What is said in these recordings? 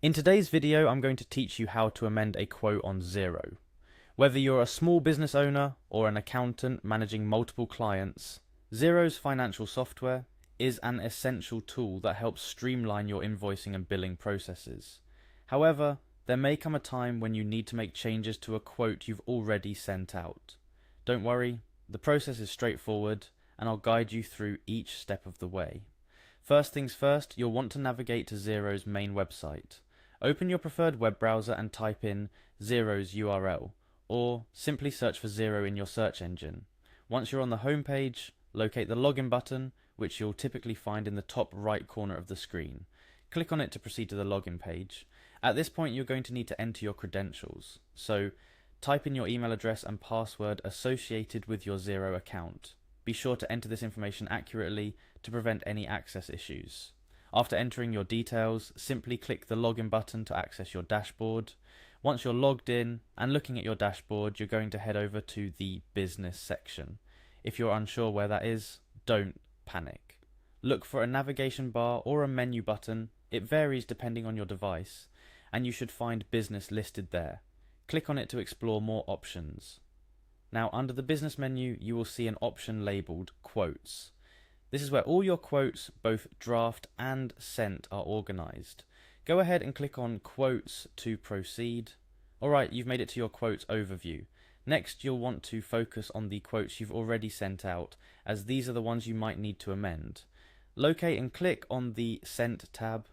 In today's video, I'm going to teach you how to amend a quote on Xero. Whether you're a small business owner or an accountant managing multiple clients, Xero's financial software is an essential tool that helps streamline your invoicing and billing processes. However, there may come a time when you need to make changes to a quote you've already sent out. Don't worry, the process is straightforward and I'll guide you through each step of the way. First things first, you'll want to navigate to Xero's main website. Open your preferred web browser and type in Xero's URL, or simply search for Xero in your search engine. Once you're on the home page, locate the login button, which you'll typically find in the top right corner of the screen. Click on it to proceed to the login page. At this point, you're going to need to enter your credentials. So, type in your email address and password associated with your Xero account. Be sure to enter this information accurately to prevent any access issues. After entering your details, simply click the login button to access your dashboard. Once you're logged in and looking at your dashboard, you're going to head over to the business section. If you're unsure where that is, don't panic. Look for a navigation bar or a menu button. It varies depending on your device, and you should find business listed there. Click on it to explore more options. Now, under the business menu, you will see an option labeled quotes. This is where all your quotes, both draft and sent, are organized. Go ahead and click on quotes to proceed. Alright, you've made it to your quotes overview. Next, you'll want to focus on the quotes you've already sent out, as these are the ones you might need to amend. Locate and click on the Sent tab.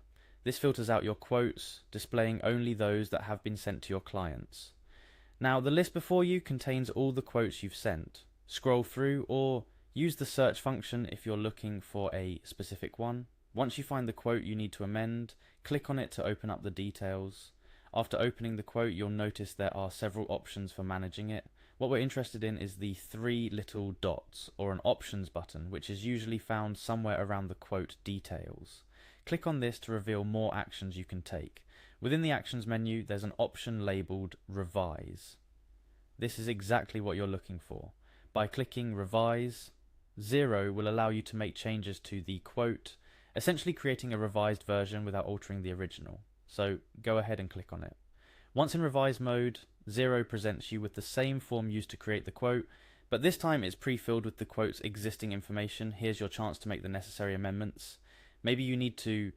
This filters out your quotes, displaying only those that have been sent to your clients. Now, the list before you contains all the quotes you've sent. Scroll through or use the search function if you're looking for a specific one. Once you find the quote you need to amend, click on it to open up the details. After opening the quote, you'll notice there are several options for managing it. What we're interested in is the three little dots, or an options button, which is usually found somewhere around the quote details. Click on this to reveal more actions you can take. Within the actions menu, there's an option labeled Revise. This is exactly what you're looking for. By clicking Revise, Xero will allow you to make changes to the quote, essentially creating a revised version without altering the original. So go ahead and click on it. Once in revise mode, Xero presents you with the same form used to create the quote, but this time it's pre-filled with the quote's existing information. Here's your chance to make the necessary amendments. Maybe you need to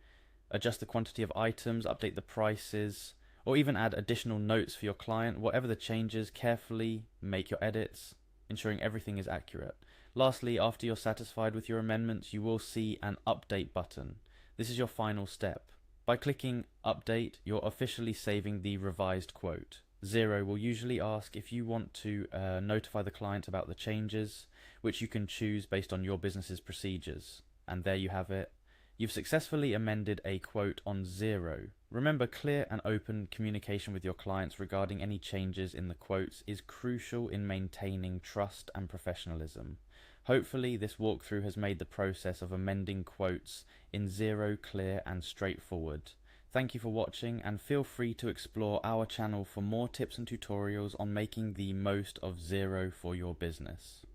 adjust the quantity of items, update the prices, or even add additional notes for your client. Whatever the changes, carefully make your edits, ensuring everything is accurate. Lastly, after you're satisfied with your amendments, you will see an update button. This is your final step. By clicking update, you're officially saving the revised quote. Xero will usually ask if you want to notify the client about the changes, which you can choose based on your business's procedures. And there you have it. You've successfully amended a quote on Xero. Remember, clear and open communication with your clients regarding any changes in the quotes is crucial in maintaining trust and professionalism. Hopefully, this walkthrough has made the process of amending quotes in Xero clear and straightforward. Thank you for watching, and feel free to explore our channel for more tips and tutorials on making the most of Xero for your business.